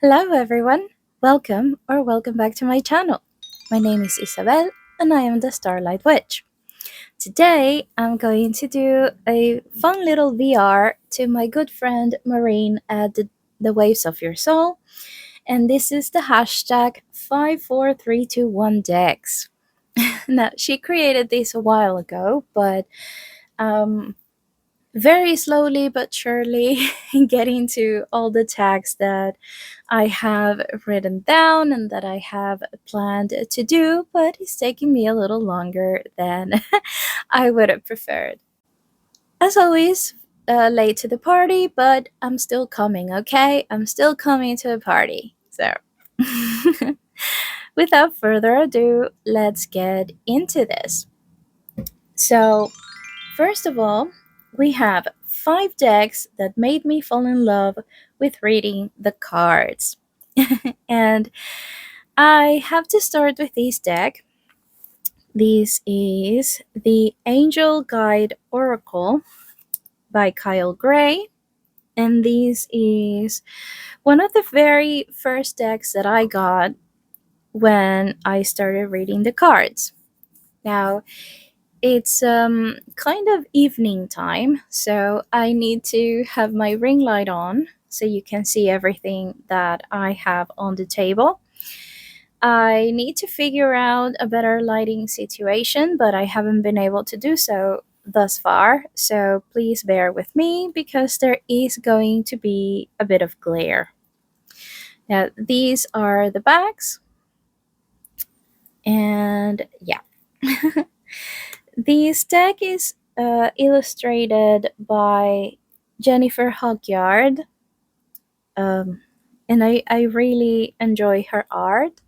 Hello everyone, welcome back to my channel. My name is Isabel and I am the Starlight Witch. Today I'm going to do a fun little VR to my good friend Maureen at the Waves of Your Soul, and this is the hashtag 54321dex. Now, she created this a while ago, but um, very slowly but surely getting to all the tags that I have written down and that I have planned to do, but it's taking me a little longer than I would have preferred. As always, late to the party, but I'm still coming, okay? I'm still coming to the party. So, without further ado, let's get into this. So, first of all, we have 5 decks that made me fall in love with reading the cards. And I have to start with this deck. This is the Angel Guide Oracle by Kyle Gray. And this is one of the very first decks that I got when I started reading the cards. Now, it's kind of evening time, so I need to have my ring light on so you can see everything that I have on the table. I need to figure out a better lighting situation, but I haven't been able to do so thus far, so please bear with me because there is going to be a bit of glare. Now, these are the backs, and yeah. This deck is illustrated by Jennifer Hogyard, and I really enjoy her art.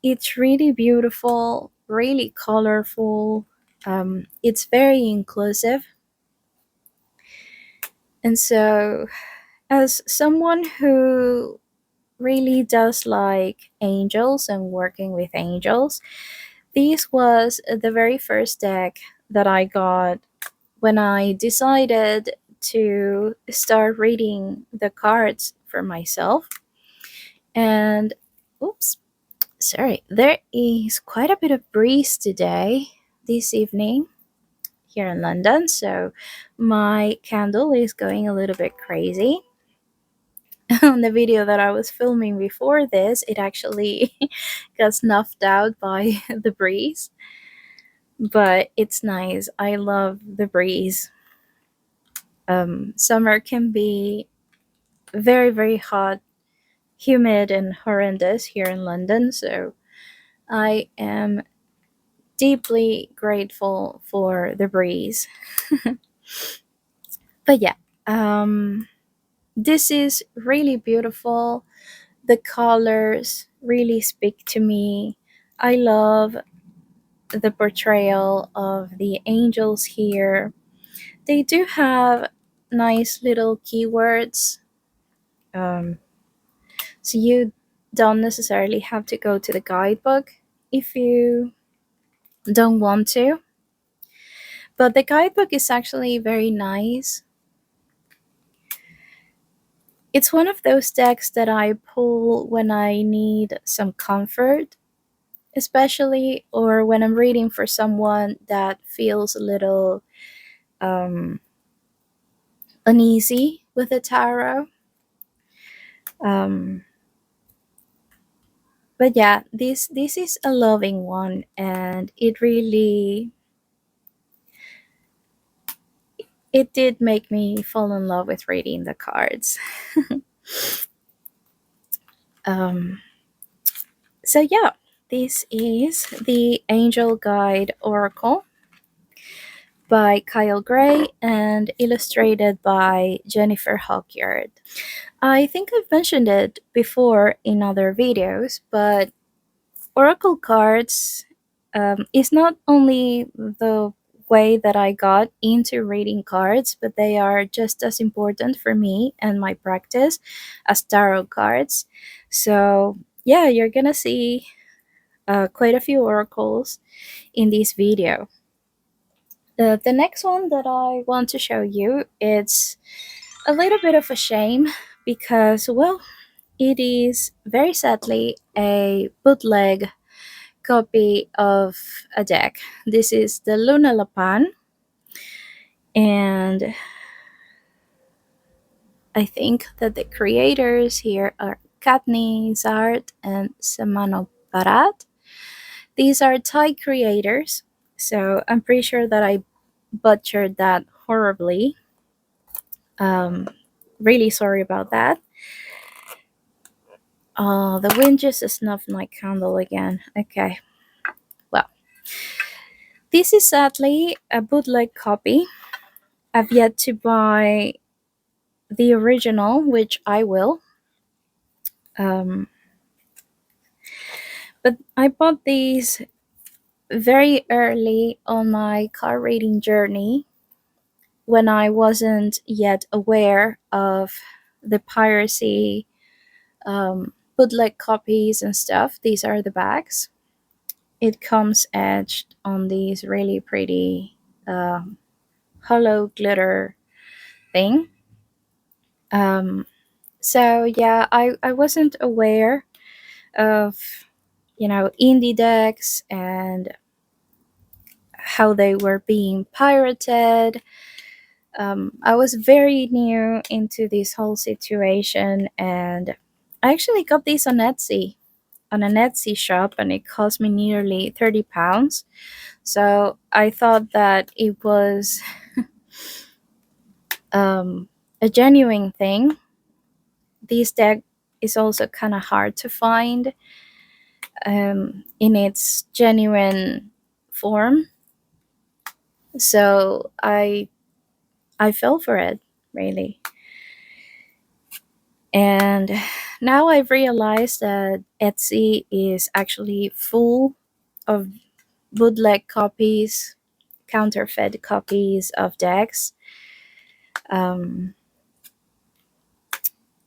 It's really beautiful, really colorful. It's very inclusive. And so, as someone who really does like angels and working with angels, this was the very first deck that I got when I decided to start reading the cards for myself. And, oops, sorry, there is quite a bit of breeze today, this evening, here in London, so my candle is going a little bit crazy. On the video that I was filming before this, it actually got snuffed out by the breeze, but it's nice. I love the breeze. Summer can be very, very hot, humid, and horrendous here in London, so I am deeply grateful for the breeze. But yeah, this is really beautiful. The colors really speak to me. I love the portrayal of the angels here. They do have nice little keywords. Um, so you don't necessarily have to go to the guidebook if you don't want to. But the guidebook is actually very nice. It's one of those decks that I pull when I need some comfort, especially, or when I'm reading for someone that feels a little um, uneasy with the tarot. Um, but yeah, this is a loving one, and it did make me fall in love with reading the cards. um, so yeah, this is the Angel Guide Oracle by Kyle Gray and illustrated by Jennifer Hogyard. I think I've mentioned it before in other videos, but Oracle cards is not only the way that I got into reading cards, but they are just as important for me and my practice as tarot cards. So, yeah, you're gonna see quite a few oracles in this video. The next one that I want to show you, it's a little bit of a shame because, well, it is very sadly a bootleg copy of a deck. This is the Lunalapin, and I think that the creators here are Katni Zart and Semano Parat. These are Thai creators, so I'm pretty sure that I butchered that horribly. Um, really sorry about that. The wind just snuffed my candle again. Okay, well, this is sadly a bootleg copy. I've yet to buy the original, which I will. Um, but I bought these very early on my car reading journey when I wasn't yet aware of the piracy, bootleg copies and stuff. These are the bags. It comes etched on these really pretty hollow glitter thing. Um, so yeah, I wasn't aware of indie decks and how they were being pirated. I was very new into this whole situation, and I actually got these on Etsy, on an Etsy shop, and it cost me nearly £30. So I thought that it was um, a genuine thing. This deck is also kind of hard to find in its genuine form. So I fell for it, really. And now I've realized that Etsy is actually full of bootleg copies, counterfeit copies of decks. Um,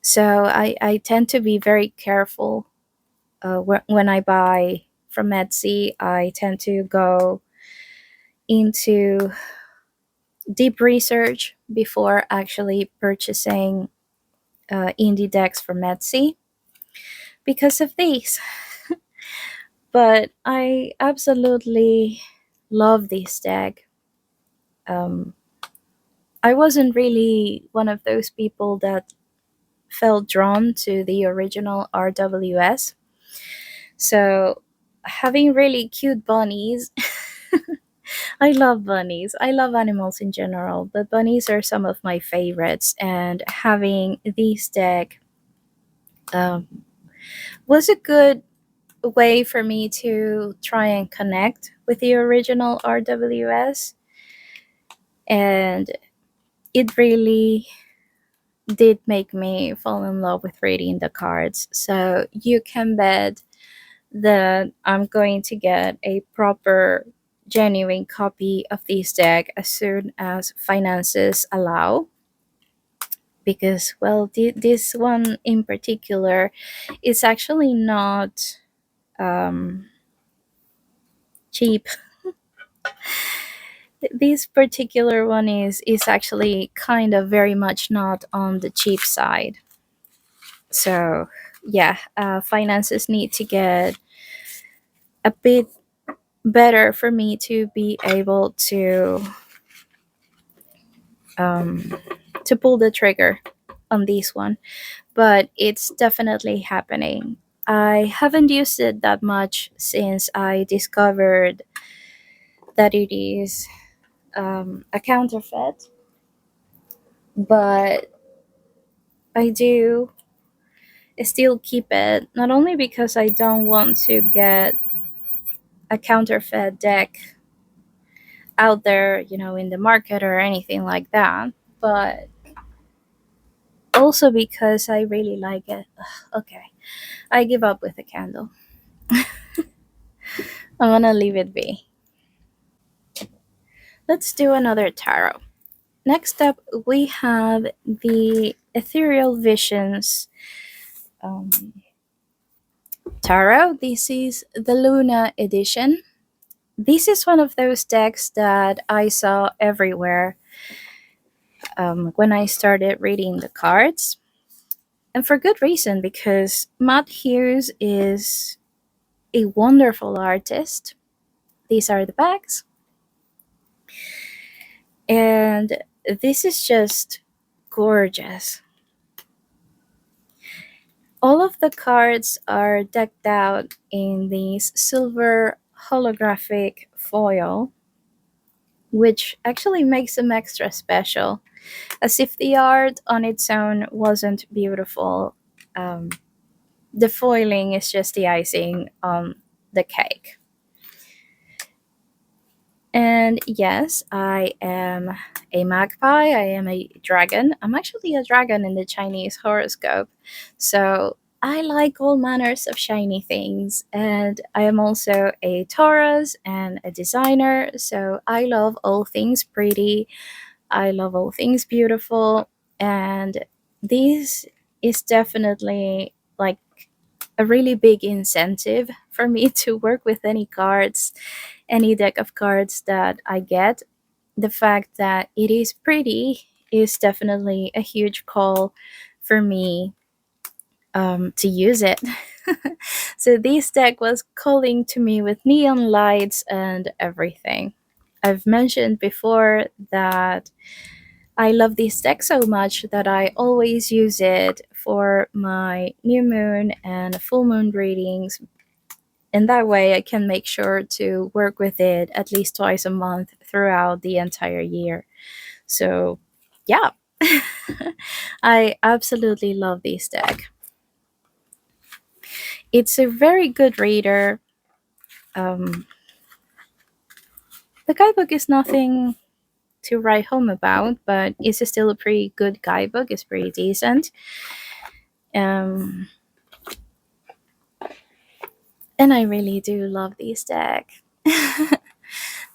so I tend to be very careful when I buy from Etsy. I tend to go into deep research before actually purchasing indie decks from Etsy because of these. But I absolutely love this deck. Um, I wasn't really one of those people that felt drawn to the original RWS. So having really cute bunnies, I love bunnies. I love animals in general, but bunnies are some of my favorites. And having this deck um, was a good way for me to try and connect with the original RWS. And it really did make me fall in love with reading the cards. So you can bet that I'm going to get a proper, genuine copy of this deck as soon as finances allow. Because, well, this one in particular is actually not cheap. This particular one is actually kind of very much not on the cheap side. So yeah, finances need to get a bit better for me to be able um, to pull the trigger on this one, but it's definitely happening. I haven't used it that much since I discovered that it is a counterfeit, but I do still keep it, not only because I don't want to get a counterfeit deck out there, in the market or anything like that, but also because I really like it. Ugh, okay, I give up with the candle. I'm gonna leave it be. Let's do another tarot. Next up, we have the Ethereal Visions um, tarot. This is the Luna edition. This is one of those decks that I saw everywhere when I started reading the cards. And for good reason, because Matt Hughes is a wonderful artist. These are the bags. And this is just gorgeous. All of the cards are decked out in these silver holographic foil, which actually makes them extra special, as if the art on its own wasn't beautiful. Um, the foiling is just the icing on the cake. And yes, I am a magpie. I am a dragon. I'm actually a dragon in the Chinese horoscope. So I like all manners of shiny things. And I am also a Taurus and a designer. So I love all things pretty. I love all things beautiful. And this is definitely like a really big incentive for me to work with any cards, any deck of cards that I get. The fact that it is pretty is definitely a huge call for me to use it. So this deck was calling to me with neon lights and everything. I've mentioned before that I love this deck so much that I always use it for my new moon and full moon readings. And that way I can make sure to work with it at least twice a month throughout the entire year. So, yeah, I absolutely love this deck. It's a very good reader. Um, the guidebook is nothing to write home about, but it's still a pretty good guidebook. It's pretty decent. Um, and I really do love this deck.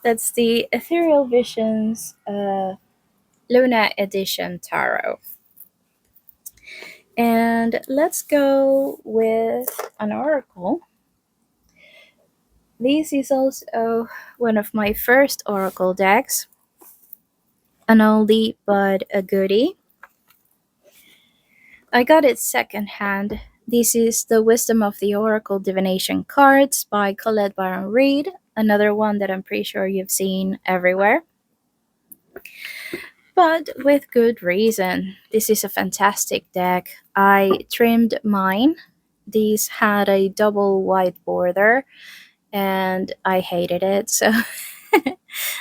That's the Ethereal Visions Luna Edition Tarot. And let's go with an oracle. This is also one of my first oracle decks, an oldie but a goodie. I got it secondhand. This is the Wisdom of the Oracle Divination cards by Colette Baron Reed, another one that I'm pretty sure you've seen everywhere. But with good reason. This is a fantastic deck. I trimmed mine. These had a double white border and I hated it. So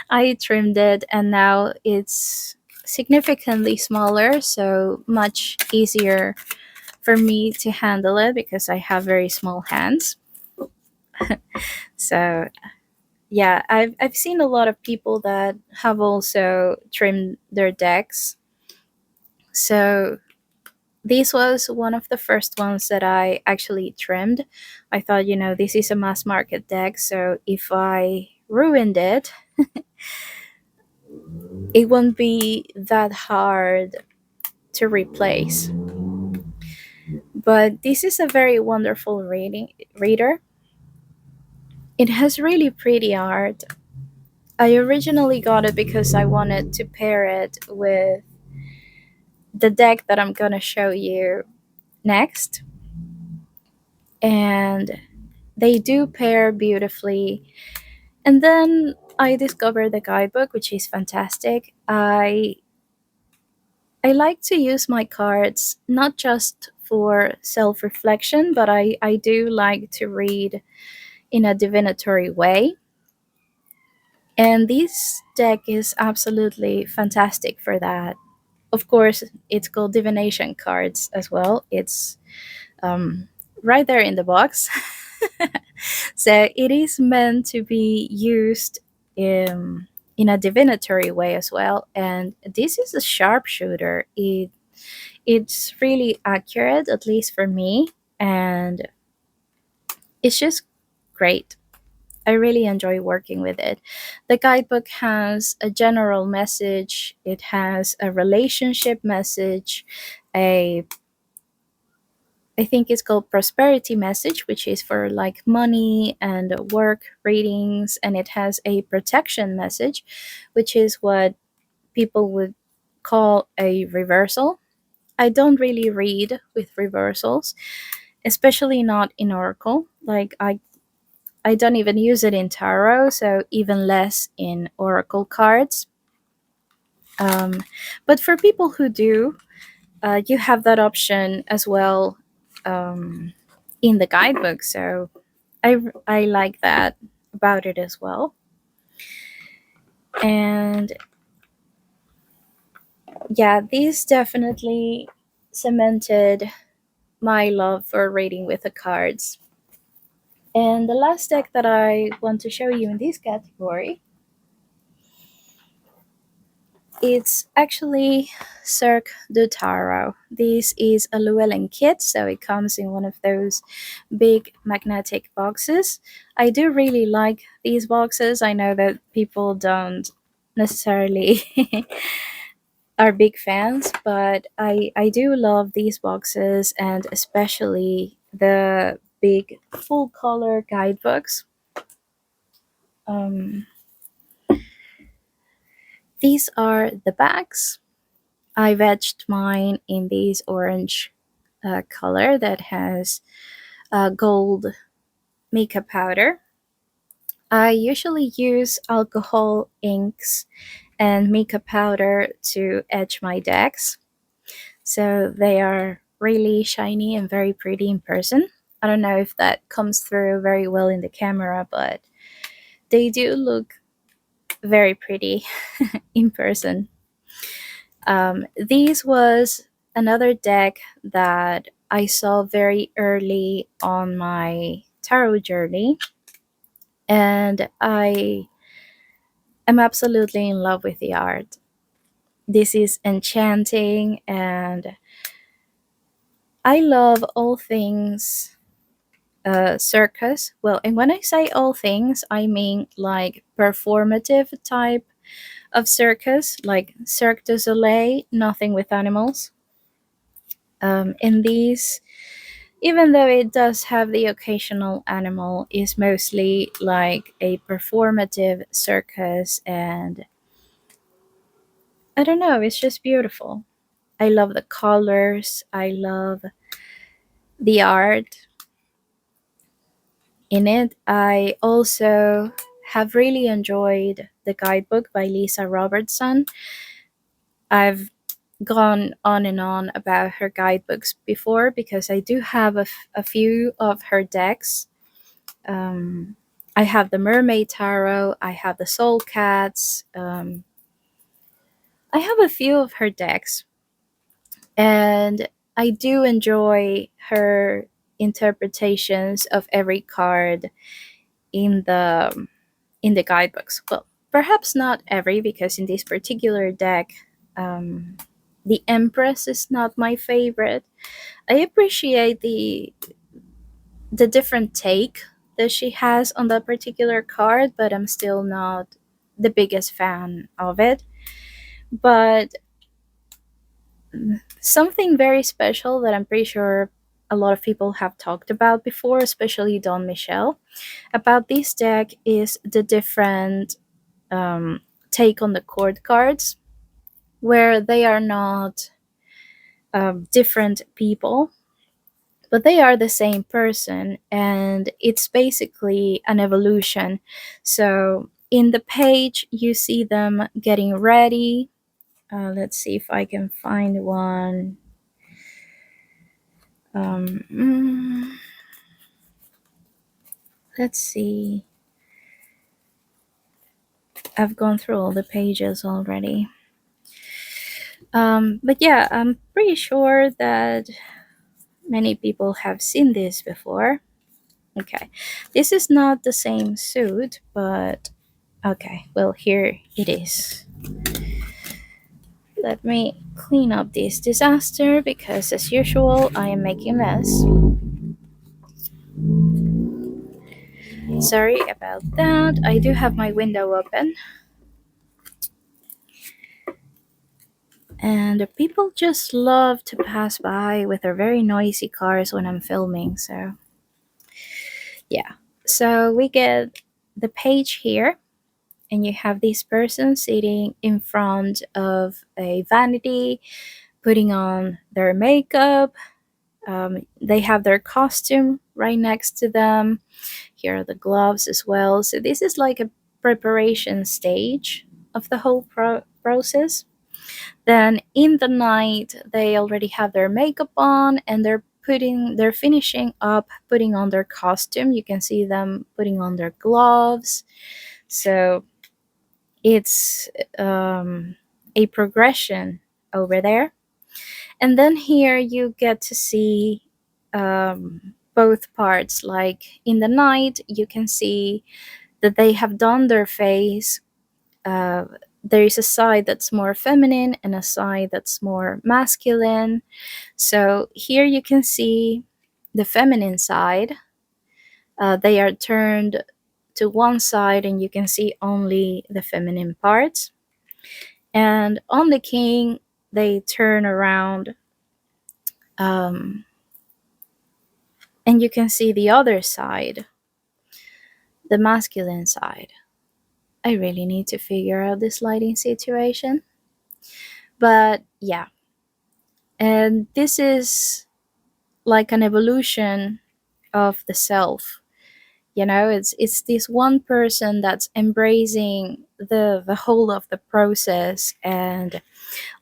I trimmed it and now it's significantly smaller, so much easier for me to handle it because I have very small hands. So yeah, I've seen a lot of people that have also trimmed their decks. So this was one of the first ones that I actually trimmed. I thought, this is a mass market deck, so if I ruined it, it won't be that hard to replace. But this is a very wonderful reader. It has really pretty art. I originally got it because I wanted to pair it with the deck that I'm going to show you next. And they do pair beautifully. And then I discovered the guidebook, which is fantastic. I like to use my cards not just for self reflection, but I do like to read in a divinatory way. And this deck is absolutely fantastic for that. Of course, it's called Divination cards as well. It's right there in the box. So it is meant to be used in a divinatory way as well. And this is a sharpshooter. It's really accurate, at least for me, and it's just great. I really enjoy working with it. The guidebook has a general message, it has a relationship message, a I think it's called prosperity message, which is for like money and work readings, and it has a protection message, which is what people would call a reversal. I don't really read with reversals, especially not in Oracle. Like I don't even use it in tarot, so even less in Oracle cards. Um, but for people who do, you have that option as well um, in the guidebook. So I like that about it as well. And yeah, these definitely cemented my love for reading with the cards. And the last deck that I want to show you in this category, it's actually Cirque du Tarot. This is a Llewellyn kit, so it comes in one of those big magnetic boxes. I do really like these boxes. I know that people don't necessarily are big fans, but I do love these boxes, and especially the big full color guidebooks. Um, these are the backs. I etched mine in this orange color that has gold makeup powder. I usually use alcohol inks and makeup powder to etch my decks, so they are really shiny and very pretty in person. I don't know if that comes through very well in the camera, but they do look very pretty in person. These was another deck that I saw very early on my tarot journey, and I am absolutely in love with the art. This is enchanting, and I love all things circus. Well, and when I say all things, I mean like performative type of circus, like Cirque du Soleil, nothing with animals. In these, even though it does have the occasional animal, is mostly like a performative circus, and I don't know, it's just beautiful. I love the colors, I love the art in it. I also have really enjoyed the guidebook by Lisa Robertson. I've gone on and on about her guidebooks before because I do have a few of her decks. I have the Mermaid Tarot, I have the Soul Cats, I have a few of her decks, and I do enjoy her interpretations of every card in the guidebooks. Well, perhaps not every, because in this particular deck, um, the Empress is not my favorite. I appreciate the different take that she has on that particular card, but I'm still not the biggest fan of it. But something very special that I'm pretty sure a lot of people have talked about before, especially Don Michel, about this deck is the different um, take on the court cards, where they are not different people, but they are the same person, and it's basically an evolution. So in the page, you see them getting ready. Let's see if I can find one. Um, mm, let's see. I've gone through all the pages already. But yeah, I'm pretty sure that many people have seen this before. Okay, this is not the same suit, but okay, well, here it is. Let me clean up this disaster because, as usual, I am making a mess. Sorry about that. I do have my window open, and people just love to pass by with their very noisy cars when I'm filming, so yeah. So we get the page here, and you have this person sitting in front of a vanity putting on their makeup. They have their costume right next to them. Here are the gloves as well. So this is like a preparation stage of the whole process. Then in the night, they already have their makeup on and they're finishing up putting on their costume. You can see them putting on their gloves. So it's a progression over there. And then here you get to see both parts. Like in the night, you can see that they have done their face. Uh, there is a side that's more feminine and a side that's more masculine. So here you can see the feminine side. They are turned to one side, and you can see only the feminine parts. And on the king, they turn around, um, and you can see the other side, the masculine side. I really need to figure out this lighting situation. But yeah, and this is like an evolution of the self. It's this one person that's embracing the whole of the process, and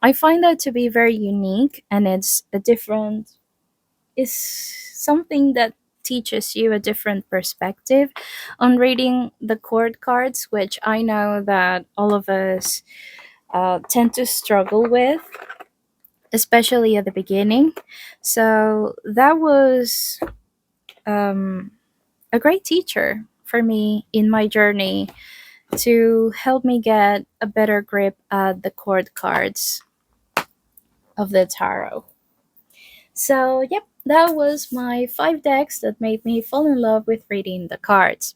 I find that to be very unique, and it's something that teaches you a different perspective on reading the chord cards, which I know that all of us tend to struggle with, especially at the beginning. So that was um, a great teacher for me in my journey to help me get a better grip at the chord cards of the tarot. So, yep, that was my 5 decks that made me fall in love with reading the cards.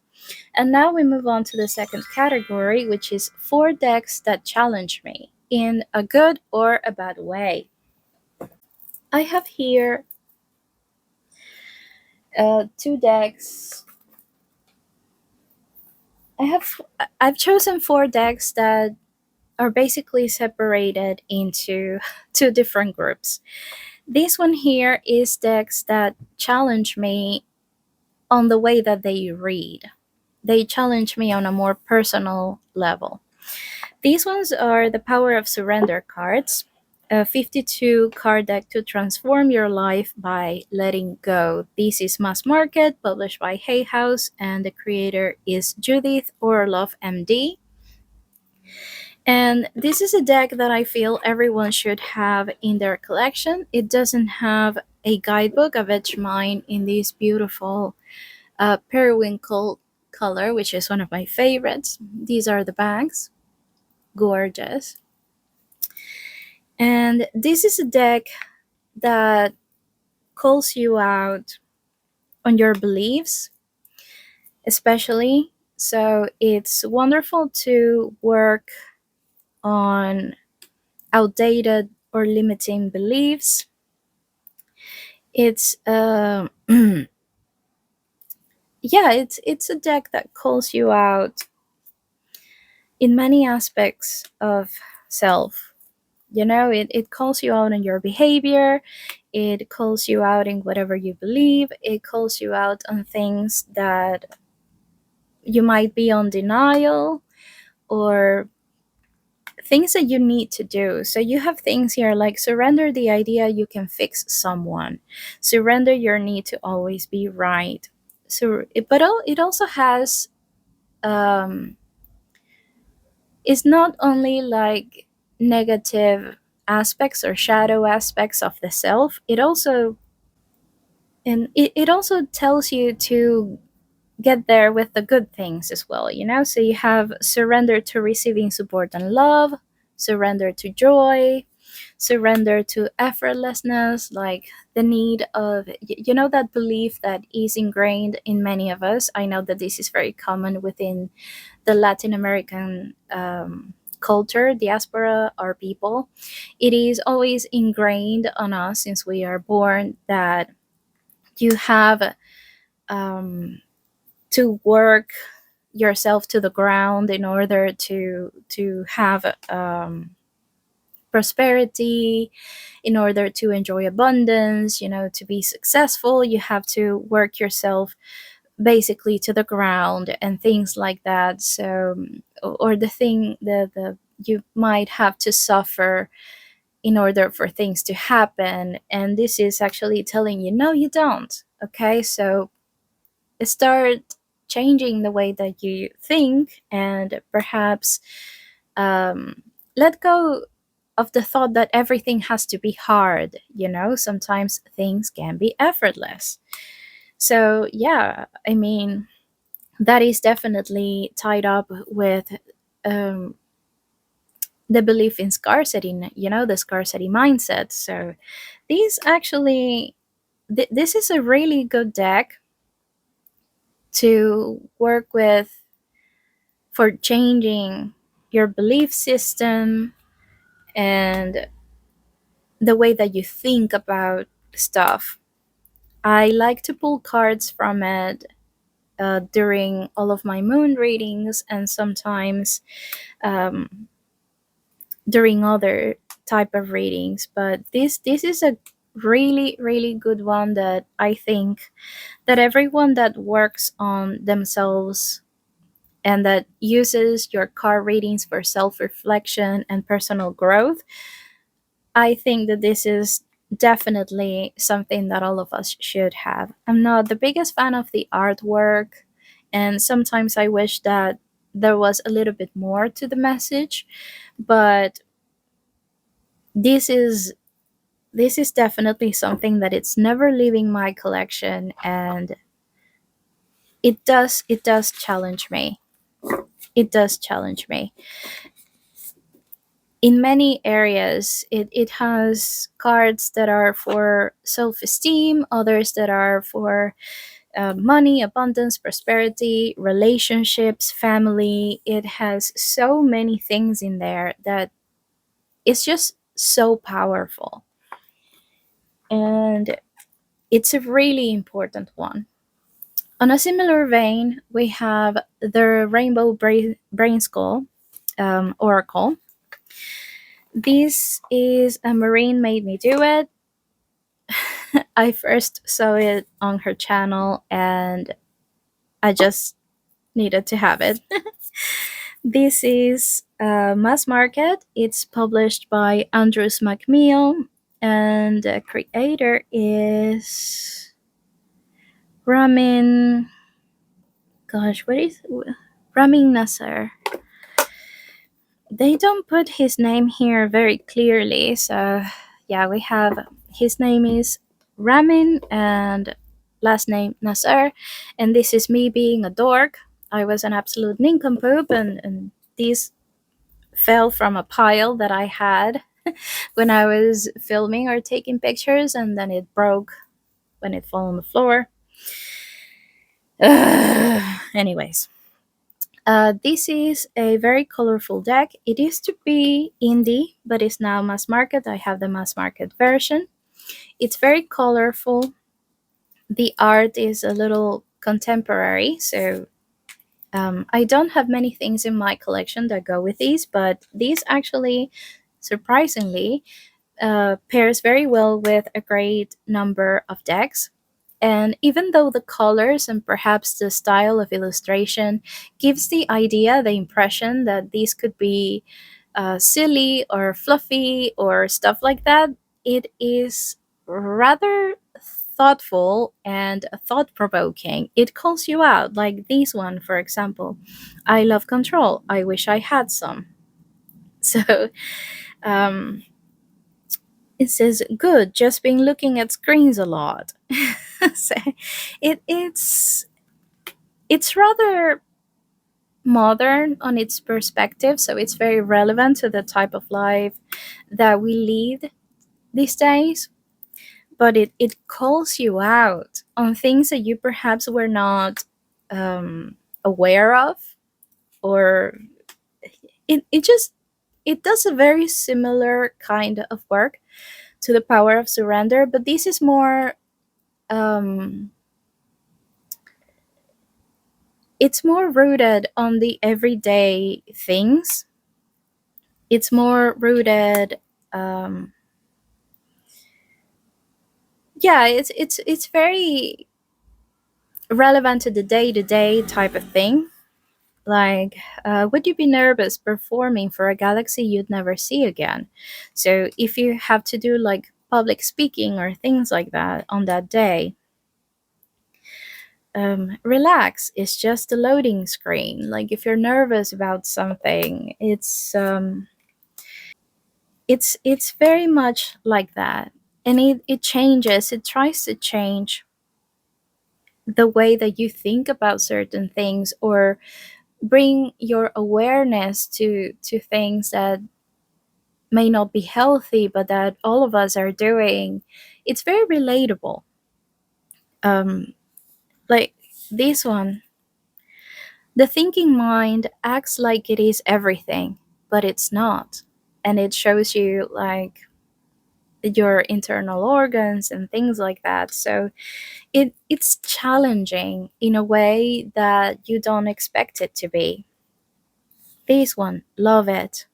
And now we move on to the second category, which is 4 decks that challenge me in a good or a bad way. I have here 2 decks. I have I've chosen 4 decks that are basically separated into 2 different groups. This one here is decks that challenge me on the way that they read. They challenge me on a more personal level. These ones are the Power of Surrender cards, a 52 card deck to transform your life by letting go. This is mass market, published by Hay House, and the creator is Judith Orloff, MD. And this is a deck that I feel everyone should have in their collection. It doesn't have a guidebook. I've etched mine in this beautiful periwinkle color, which is one of my favorites. These are the bags. Gorgeous. And this is a deck that calls you out on your beliefs, especially. So it's wonderful to work on outdated or limiting beliefs. It's yeah, it's a deck that calls you out in many aspects of self. It calls you out on your behavior, it calls you out in whatever you believe, it calls you out on things that you might be on denial, or things that you need to do. So you have things here like surrender the idea you can fix someone, surrender your need to always be right. It also has it's not only like negative aspects or shadow aspects of the self. It also tells you to get there with the good things as well, so you have surrender to receiving support and love, surrender to joy, surrender to effortlessness, like the need of that belief that is ingrained in many of us. I know that this is very common within the Latin American culture, diaspora, our people. It is always ingrained on us since we are born that you have um, to work yourself to the ground in order to have prosperity, in order to enjoy abundance, to be successful, you have to work yourself basically to the ground and things like that. So, or the thing the you might have to suffer in order for things to happen. And this is actually telling you, no, you don't. Okay, so start changing the way that you think, and perhaps um, let go of the thought that everything has to be hard. Sometimes things can be effortless. So, yeah, I mean, that is definitely tied up with um, the belief in scarcity, the scarcity mindset. So, these actually, this is a really good deck to work with for changing your belief system and the way that you think about stuff. I like to pull cards from it during all of my moon readings, and sometimes um, during other type of readings. But this is a really really good one that I think that everyone that works on themselves and that uses your card readings for self-reflection and personal growth, I think that this is definitely something that all of us should have. I'm not the biggest fan of the artwork, and sometimes I wish that there was a little bit more to the message, but this is this is definitely something that it's never leaving my collection, and it does challenge me. It does challenge me. In many areas, it has cards that are for self-esteem, others that are for money, abundance, prosperity, relationships, family. It has so many things in there that it's just so powerful, and it's a really important one. On a similar vein, we have the Rainbow Brainskull Oracle. This is a Marine made me do it. I first saw it on her channel and I just needed to have it. This is mass market. It's published by Andrews McMeel, and the creator is Ramin. Gosh, what is Ramin Nasser? They don't put his name here very clearly, so yeah, we have his name is Ramin and last name Nasser, and this is me being a dork. I was an absolute nincompoop, and these fell from a pile that I had when I was filming or taking pictures, and then it broke when it fell on the floor. Anyways, this is a very colorful deck. It used to be indie, but it's now mass market. I have the mass market version. It's very colorful. The art is a little contemporary, so I don't have many things in my collection that go with these, but these actually, surprisingly, pairs very well with a great number of decks. And even though the colors and perhaps the style of illustration gives the idea, the impression that these could be silly or fluffy or stuff like that, it is rather thoughtful and thought provoking. It calls you out, like this one, for example. I love control. I wish I had some. So, um, it says good, just been looking at screens a lot. So it's rather modern on its perspective, so it's very relevant to the type of life that we lead these days. But it calls you out on things that you perhaps were not aware of, or it just it does a very similar kind of work to the power of surrender, but this is more um, it's more rooted on the everyday things. It's more rooted Yeah, it's very relevant to the day to day type of thing. Like, would you be nervous performing for a galaxy you'd never see again? So, if you have to do like public speaking or things like that on that day, relax. It's just a loading screen. Like, if you're nervous about something, it's very much like that, and it changes. It tries to change the way that you think about certain things, or bring your awareness to things that may not be healthy but that all of us are doing. It's very relatable. um like this one: the thinking mind acts like it is everything, but it's not. And it shows you like your internal organs and things like that. So it's challenging in a way that you don't expect it to be. This one, love it.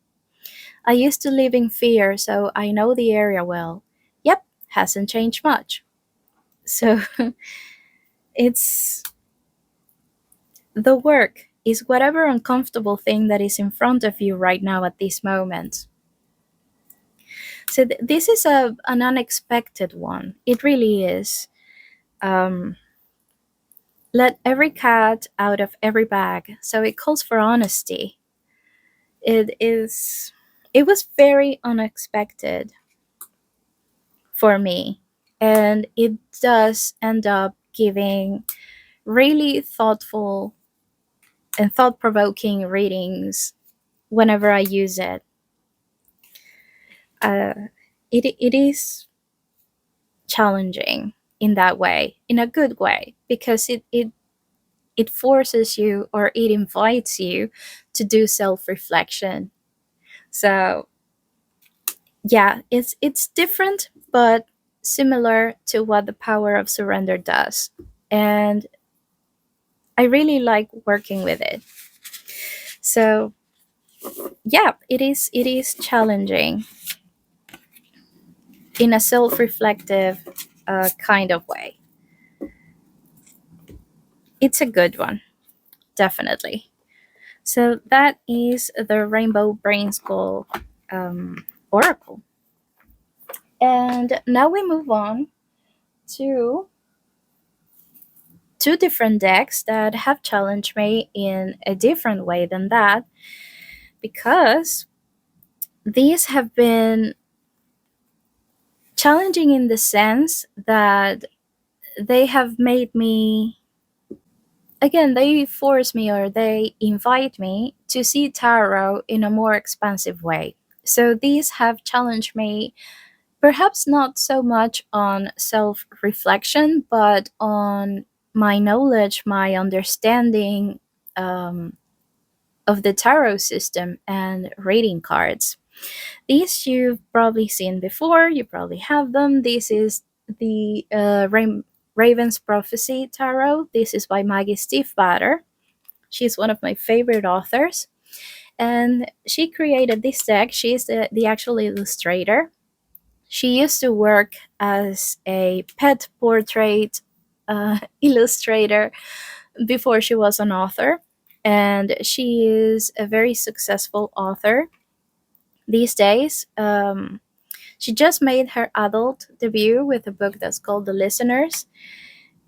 I used to live in fear, so I know the area well. Yep, hasn't changed much. So it's the work is whatever uncomfortable thing that is in front of you right now at this moment. So this is an unexpected one. It really is. Um, let every cat out of every bag. So it calls for honesty. It is. It was very unexpected for me, and it does end up giving really thoughtful and thought provoking readings whenever I use it. Uh, it is challenging in that way, in a good way, because it forces you, or it invites you to do self reflection. So yeah, it's different but similar to what the power of surrender does, and I really like working with it. So yeah, it is challenging in a self-reflective kind of way. It's a good one, definitely. So that is the Rainbow Brainskull Oracle. And now we move on to two different decks that have challenged me in a different way than that, because these have been challenging in the sense that they have made me, again, they force me, or they invite me to see tarot in a more expansive way. So these have challenged me, perhaps not so much on self reflection, but on my knowledge, my understanding um, of the tarot system and reading cards. These you've probably seen before, you probably have them. This is the Raven's Prophecy Tarot. This is by Maggie Stiefvater. She's one of my favorite authors. And she created this deck. She's the actual illustrator. She used to work as a pet portrait illustrator before she was an author. And she is a very successful author these days. She just made her adult debut with a book that's called The Listeners,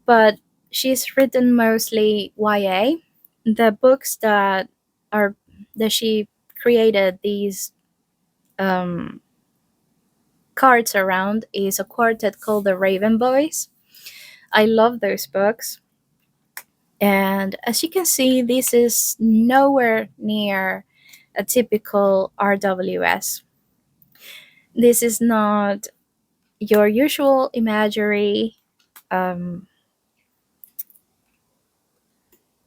but she's written mostly YA. The books are that she created these um, cards around is a quartet called the Raven Boys. I love those books. And as you can see, this is nowhere near a typical RWS. This is not your usual imagery. Um,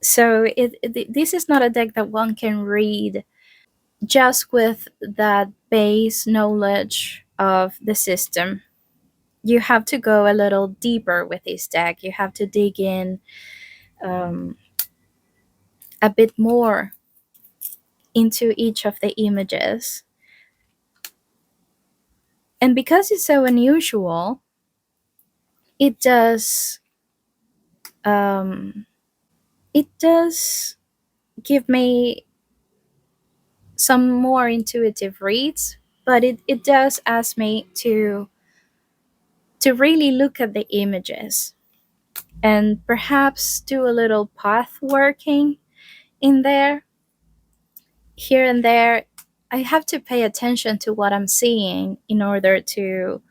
so this is not a deck that one can read just with that base knowledge of the system. You have to go a little deeper with this deck. You have to dig in um, a bit more into each of the images. And because it's so unusual, it does um, it does give me some more intuitive reads, but it does ask me to really look at the images and perhaps do a little path working in there, here and there. I have to pay attention to what I'm seeing in order to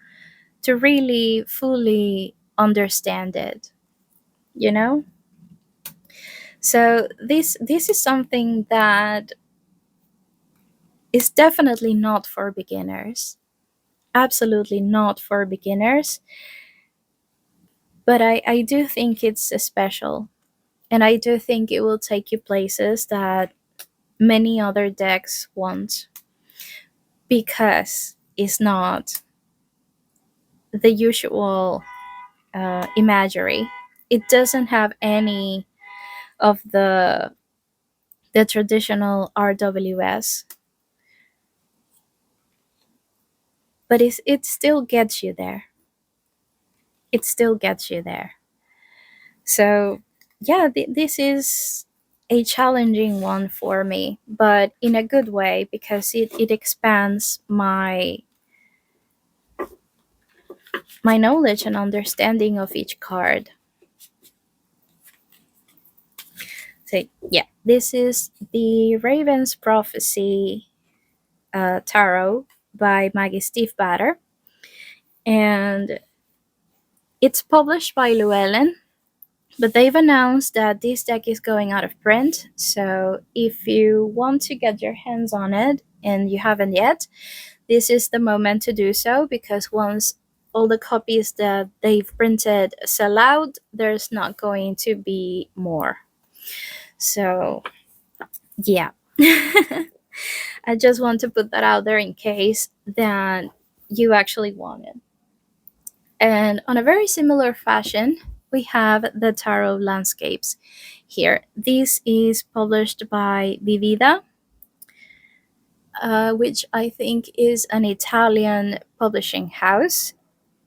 really fully understand it, you know? So this is something that is definitely not for beginners. Absolutely not for beginners. But I do think it's special. And I do think it will take you places that many other decks won't, because it's not the usual imagery. It doesn't have any of the traditional RWS, but it still gets you there. It still gets you there. So yeah, this is a challenging one for me, but in a good way, because it expands my knowledge and understanding of each card. So yeah, this is the Raven's Prophecy Tarot by Maggie Stiefvater, and it's published by Llewellyn. But they've announced that this deck is going out of print, so if you want to get your hands on it and you haven't yet, this is the moment to do so, because once all the copies that they've printed sell out, there's not going to be more. So, yeah. I just want to put that out there in case that you actually want it. And on a very similar fashion, we have the Tarot Landscapes here. This is published by Vivida, which I think is an Italian publishing house.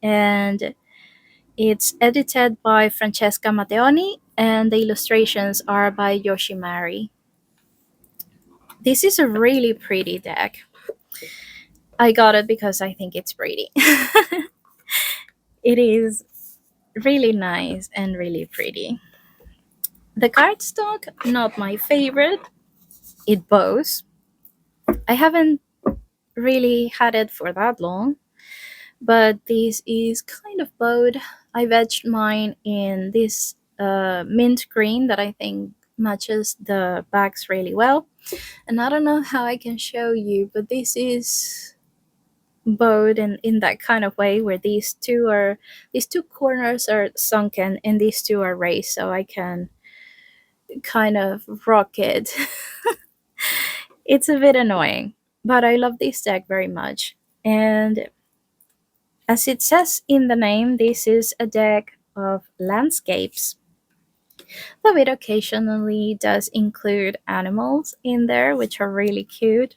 And it's edited by Francesca Matteoni, and the illustrations are by Yoshimari. This is a really pretty deck. I got it because I think it's pretty. It is really nice and really pretty. The cardstock, not my favorite. It bows. I haven't really had it for that long, but this is kind of bowed. I've etched mine in this mint green that I think matches the bags really well. And I don't know how I can show you, but this is bowed in that kind of way where these two corners are sunken and these two are raised, so I can kind of rock it. It's a bit annoying, but I love this deck very much. And as it says in the name, this is a deck of landscapes, though it occasionally does include animals in there, which are really cute.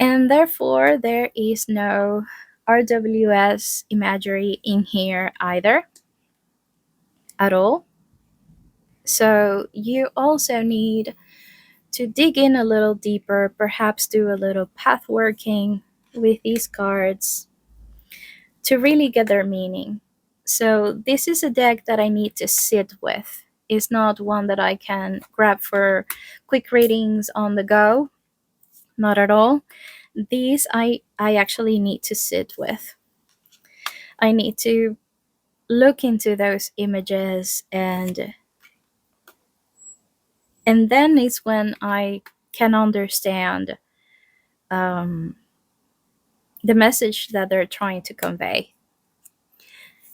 And therefore, there is no RWS imagery in here either, at all. So you also need to dig in a little deeper, perhaps do a little path working with these cards to really get their meaning. So this is a deck that I need to sit with. It's not one that I can grab for quick readings on the go. Not at all. These I actually need to sit with. I need to look into those images, and then it's when I can understand the message that they're trying to convey.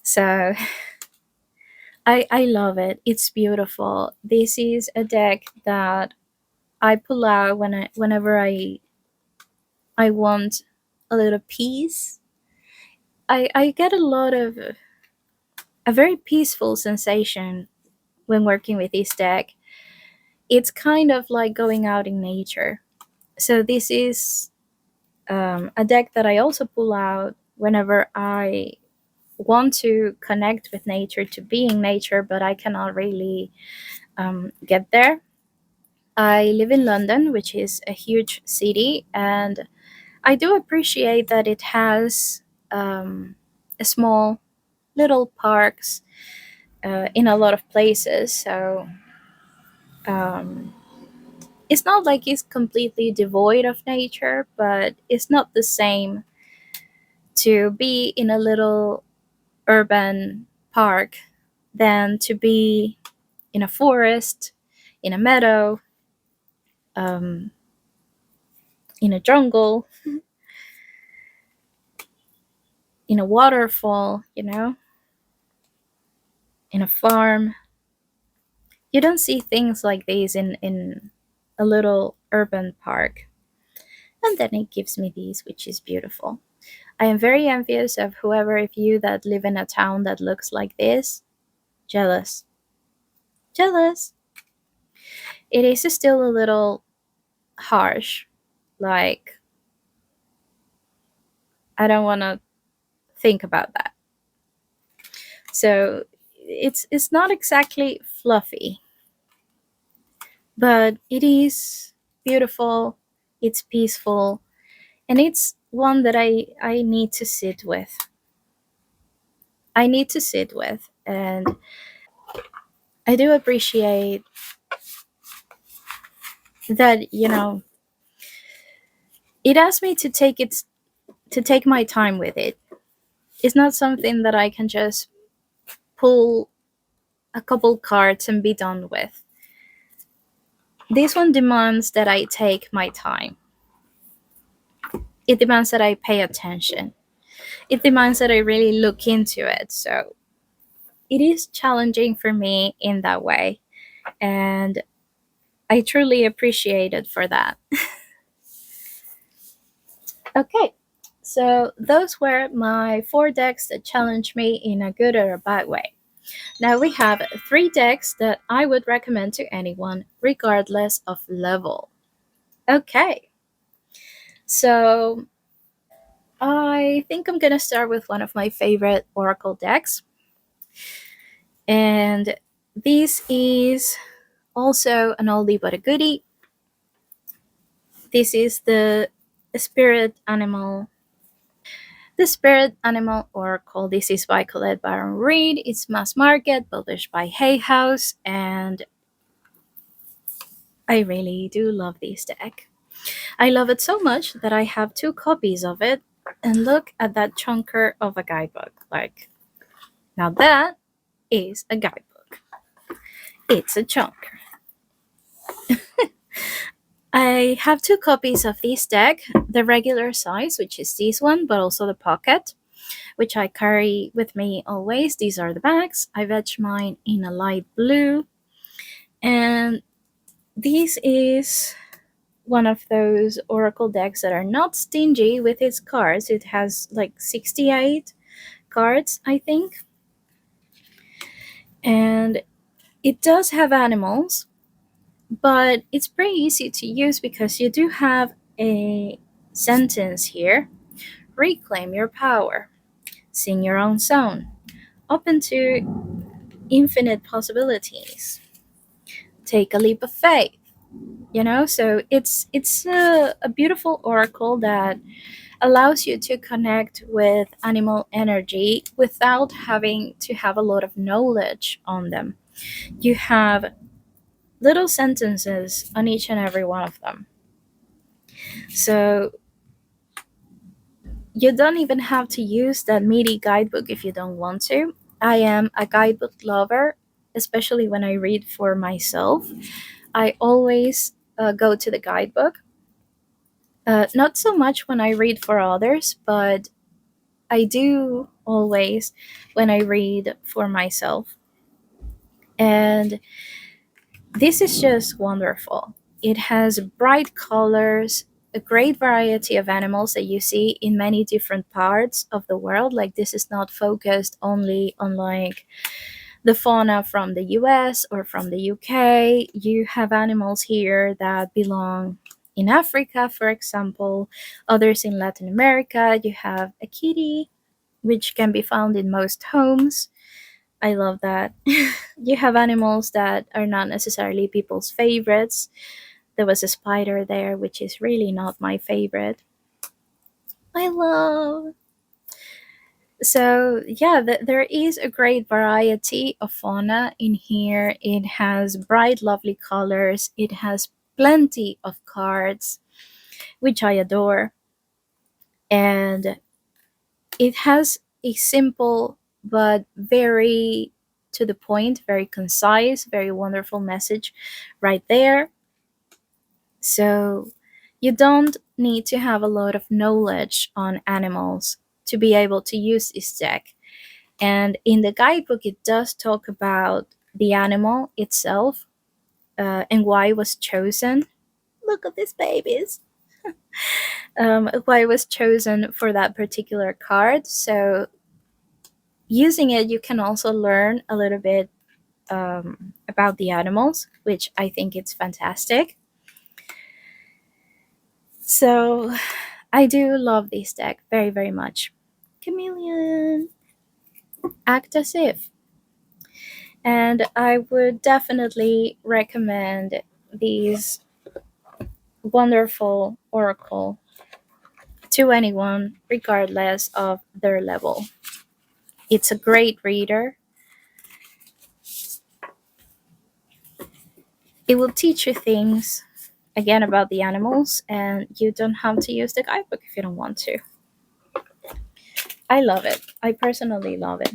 So I love it. It's beautiful. This is a deck that I pull out whenever I want a little peace. I get a very peaceful sensation when working with this deck. It's kind of like going out in nature. So this is a deck that I also pull out whenever I want to connect with nature, to be in nature, but I cannot really get there. I live in London, which is a huge city, and I do appreciate that it has a small little parks in a lot of places. So um, it's not like it's completely devoid of nature, but it's not the same to be in a little urban park than to be in a forest, in a meadow, um, in a jungle, in a waterfall, in a farm. You don't see things like these in a little urban park. And then it gives me these, which is beautiful. I am very envious of whoever of you that live in a town that looks like this. Jealous. Jealous. It is still a little harsh. Like, I don't want to think about that. So it's not exactly fluffy, but it is beautiful, it's peaceful, and it's one that I need to sit with. I need to sit with, and I do appreciate that, it asks me to take my time with it. It's not something that I can just pull a couple cards and be done with. This one demands that I take my time. It demands that I pay attention. It demands that I really look into it. So it is challenging for me in that way. And I truly appreciate it for that. Okay, so those were my four decks that challenged me in a good or a bad way. Now we have three decks that I would recommend to anyone, regardless of level. Okay, so I think I'm gonna start with one of my favorite Oracle decks, and this is also an oldie but a goodie. This is spirit animal the Spirit Animal Oracle. This is by Colette Baron Reed. It's mass market, published by Hay House, and I really do love this deck. I love it so much that I have two copies of it, and look at that chunker of a guidebook. Like, now that is a guidebook. It's a chunker. I have two copies of this deck, the regular size, which is this one, but also the pocket, which I carry with me always. These are the bags. I've etched mine in a light blue. And this is one of those Oracle decks that are not stingy with its cards. It has like 68 cards, I think. And it does have animals, but it's pretty easy to use because you do have a sentence here: reclaim your power, sing your own song, open to infinite possibilities, take a leap of faith. So it's a beautiful oracle that allows you to connect with animal energy without having to have a lot of knowledge on them. You have little sentences on each and every one of them. So you don't even have to use that meaty guidebook if you don't want to. I am a guidebook lover, especially when I read for myself. I always go to the guidebook. Not so much when I read for others, but I do always when I read for myself. And this is just wonderful. It has bright colors, a great variety of animals that you see in many different parts of the world. Like, this is not focused only on like the fauna from the US or from the UK. You have animals here that belong in Africa, for example, others in Latin America. You have a kitty, which can be found in most homes. I love that. You have animals that are not necessarily people's favorites. There was a spider there, which is really not my favorite. I love. So, yeah, there is a great variety of fauna in here. It has bright, lovely colors, it has plenty of cards, which I adore. And it has a simple but very to the point, very concise, very wonderful message right there. So you don't need to have a lot of knowledge on animals to be able to use this deck. And in the guidebook, it does talk about the animal itself and why it was chosen. Look at these babies. Why it was chosen for that particular card. So using it, you can also learn a little bit about the animals, which I think it's fantastic. So I do love this deck very, very much. Chameleon, act as if. And I would definitely recommend these wonderful oracle to anyone, regardless of their level. It's a great reader. It will teach you things again about the animals, and you don't have to use the guidebook if you don't want to. I love it. I personally love it.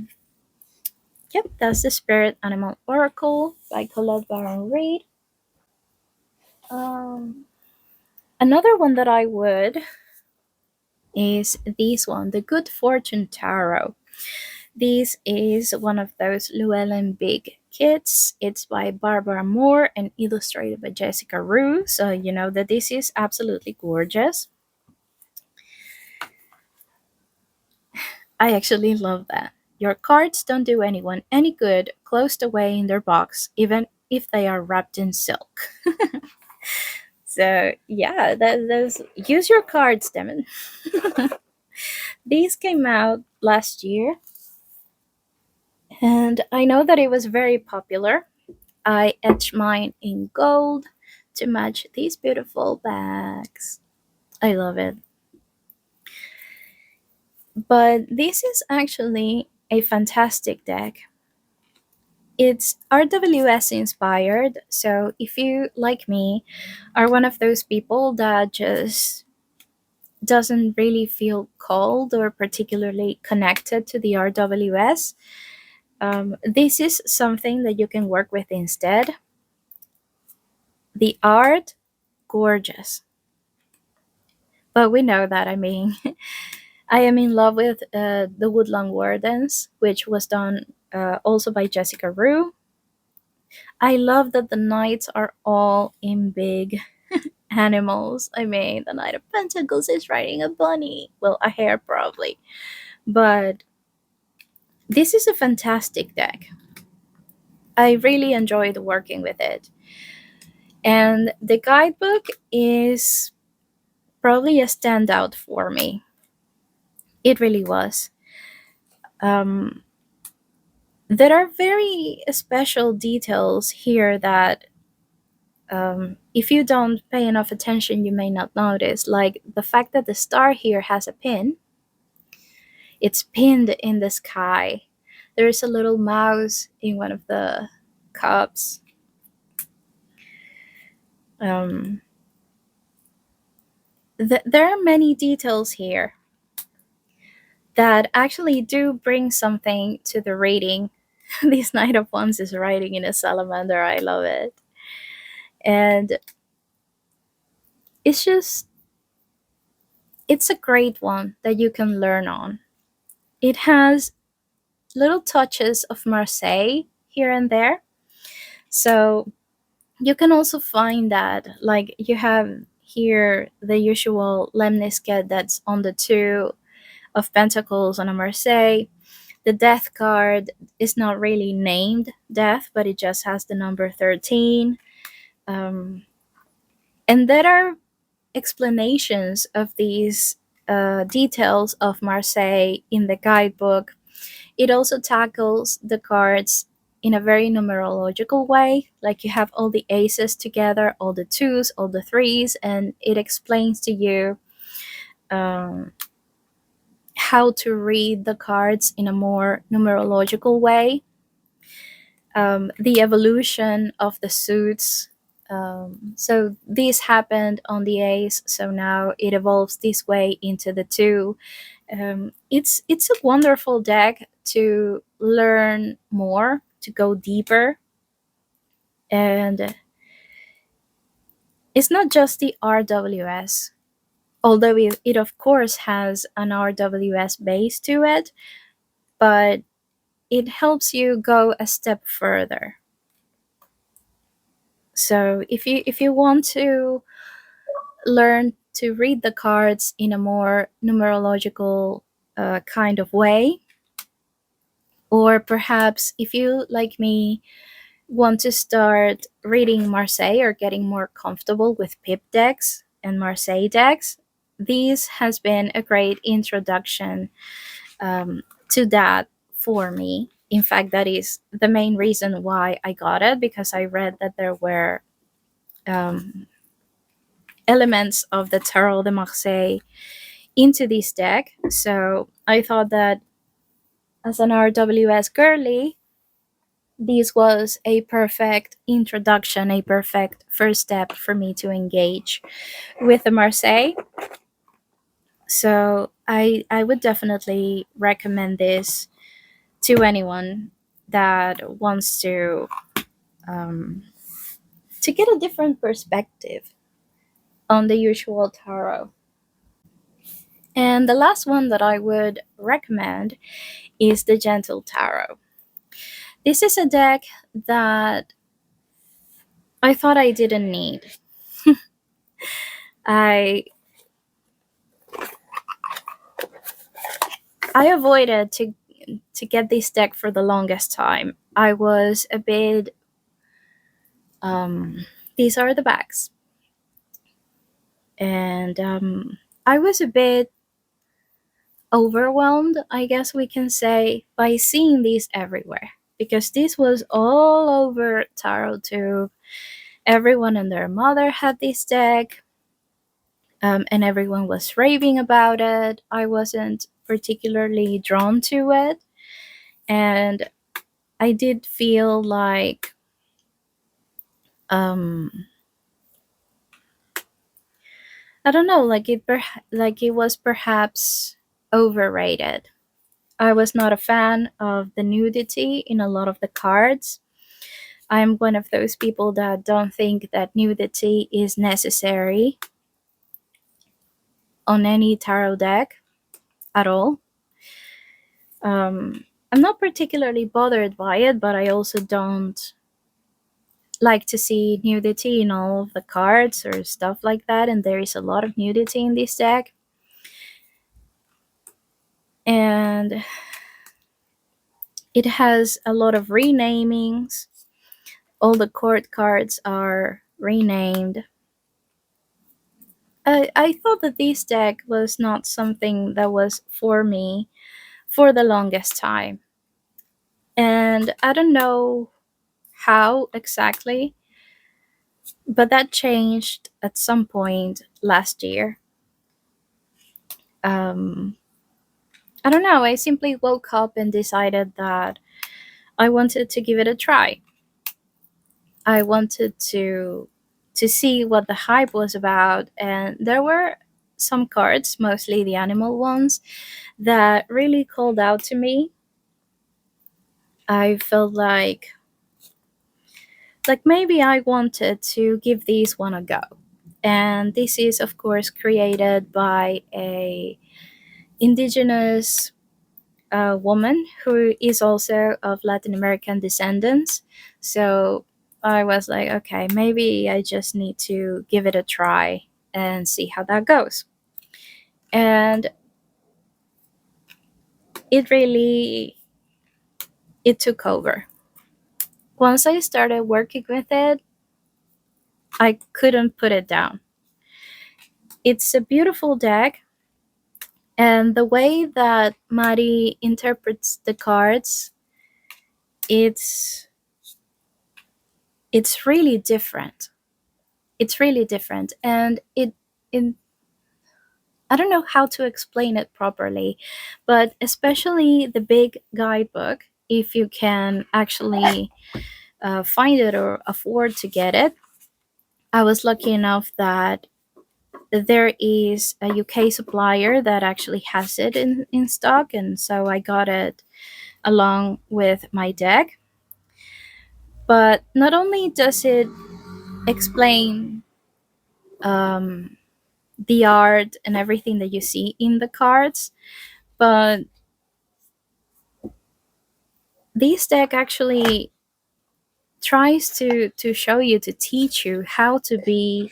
Yep, that's the Spirit Animal Oracle by Colette Baron Reid. Um, Another one that I would is this one, the Good Fortune Tarot. This is one of those Llewellyn big kits. It's by Barbara Moore and illustrated by Jessica Rue. So you know that this is absolutely gorgeous. I actually love that. Your cards don't do anyone any good closed away in their box, even if they are wrapped in silk. So yeah, those use your cards, Demon. These came out last year, and I know that it was very popular. I etched mine in gold to match these beautiful bags. I love it. But this is actually a fantastic deck. It's RWS inspired, so if you, like me, are one of those people that just doesn't really feel called or particularly connected to the RWS, this is something that you can work with instead. The art, gorgeous. But we know that, I mean, I am in love with the Woodland Wardens, which was done also by Jessica Rue. I love that the knights are all in big animals. I mean, the Knight of Pentacles is riding a bunny. Well, a hare, probably. But this is a fantastic deck. I really enjoyed working with it. And the guidebook is probably a standout for me. It really was. Um, there are very special details here that if you don't pay enough attention, you may not notice. Like the fact that the star here has a pin, it's pinned in the sky. There's a little mouse in one of the cups. Um, there are many details here that actually do bring something to the reading. This Knight of Wands is riding in a salamander. I love it. And it's just, it's a great one that you can learn on. It has little touches of Marseille here and there. So you can also find that, like, you have here the usual lemniscate that's on the two of Pentacles on a Marseille. The Death card is not really named Death, but it just has the number 13. And there are explanations of these details of Marseille in the guidebook. It also tackles the cards in a very numerological way. Like you have all the aces together, all the twos, all the threes, and it explains to you um, how to read the cards in a more numerological way. The evolution of the suits. So this happened on the ace, so now it evolves this way into the two. It's a wonderful deck to learn more, to go deeper, and it's not just the RWS, although it of course has an RWS base to it, but it helps you go a step further. So if you want to learn to read the cards in a more numerological kind of way, or perhaps if you, like me, want to start reading Marseille or getting more comfortable with Pip decks and Marseille decks, this has been a great introduction to that for me. In fact, that is the main reason why I got it, because I read that there were um, elements of the Tarot de Marseille into this deck. So I thought that as an RWS girly, this was a perfect introduction, a perfect first step for me to engage with the Marseille. So I would definitely recommend this to anyone that wants um, to get a different perspective on the usual tarot. And the last one that I would recommend is the Gentle Tarot. This is a deck that I thought I didn't need. I I avoided to get this deck for the longest time. I was a bit these are the backs, and I was a bit overwhelmed, I guess we can say, by seeing these everywhere, because this was all over TarotTube. Everyone and their mother had this deck, and everyone was raving about it. I wasn't particularly drawn to it, and I did feel like um, I don't know, like it was perhaps overrated. I was not a fan of the nudity in a lot of the cards. I'm one of those people that don't think that nudity is necessary on any tarot deck at all. I'm not particularly bothered by it, but I also don't like to see nudity in all of the cards or stuff like that, and there is a lot of nudity in this deck. And it has a lot of renamings. All the court cards are renamed. I thought that this deck was not something that was for me for the longest time. And I don't know how exactly, but that changed at some point last year. Um, I don't know, I simply woke up and decided that I wanted to give it a try. I wanted to see what the hype was about, and there were some cards, mostly the animal ones, that really called out to me. I felt like maybe I wanted to give these one a go. And this is of course created by a indigenous woman who is also of Latin American descendants. So I was like, okay, maybe I just need to give it a try and see how that goes. And it really it took over. Once I started working with it, I couldn't put it down. It's a beautiful deck, and the way that Mari interprets the cards, it's it's really different. It's really different, and it I don't know how to explain it properly, but especially the big guidebook, if you can actually find it or afford to get it. I was lucky enough that there is a UK supplier that actually has it in stock, and so I got it along with my deck. But not only does it explain um, the art and everything that you see in the cards, but this deck actually tries to show you, to teach you how to be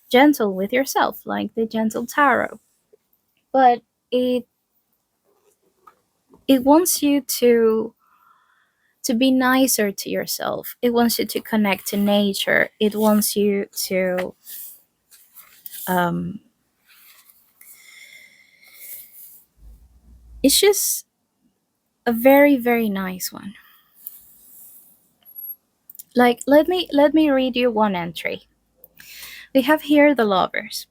gentle with yourself, like the gentle tarot. But it it wants you to be nicer to yourself. It wants you to connect to nature. It wants you to um it's just a very, very nice one. Like, let me read you one entry. We have here the lovers.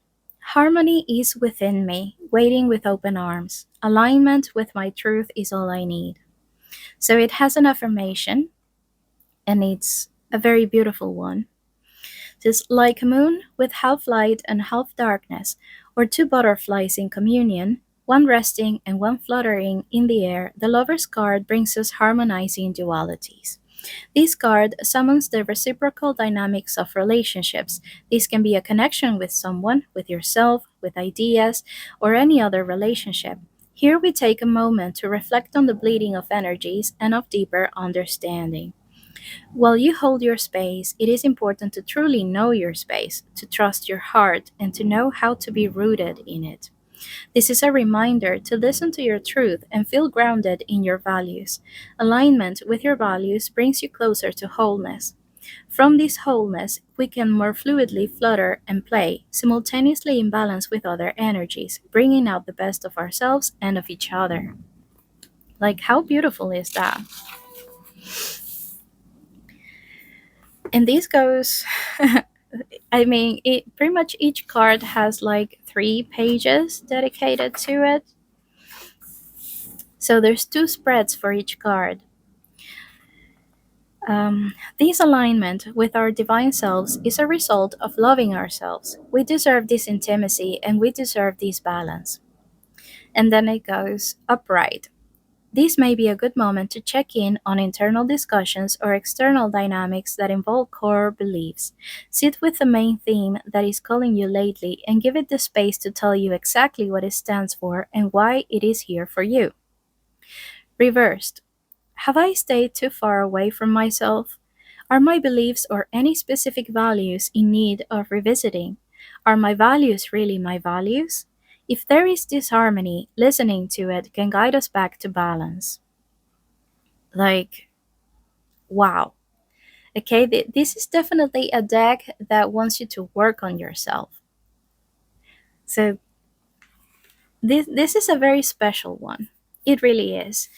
Harmony is within me, waiting with open arms. Alignment with my truth is all I need. So it has an affirmation, and it's a very beautiful one. It is like a moon with half light and half darkness, or two butterflies in communion, one resting and one fluttering in the air. The lover's card brings us harmonizing dualities. This card summons the reciprocal dynamics of relationships. This can be a connection with someone, with yourself, with ideas, or any other relationship. Here we take a moment to reflect on the bleeding of energies and of deeper understanding. While you hold your space, it is important to truly know your space, to trust your heart, and to know how to be rooted in it. This is a reminder to listen to your truth and feel grounded in your values. Alignment with your values brings you closer to wholeness. From this wholeness, we can more fluidly flutter and play, simultaneously in balance with other energies, bringing out the best of ourselves and of each other. Like, how beautiful is that? And this goes, I mean, it pretty much each card has like 3 pages dedicated to it. So there's 2 spreads for each card. This alignment with our divine selves is a result of loving ourselves. We deserve this intimacy and we deserve this balance. And then it goes upright. This may be a good moment to check in on internal discussions or external dynamics that involve core beliefs. Sit with the main theme that is calling you lately and give it the space to tell you exactly what it stands for and why it is here for you. Reversed. Have I stayed too far away from myself? Are my beliefs or any specific values in need of revisiting? Are my values really my values? If there is disharmony, listening to it can guide us back to balance. Like, wow. Okay, this is definitely a deck that wants you to work on yourself. So, this is a very special one. It really is.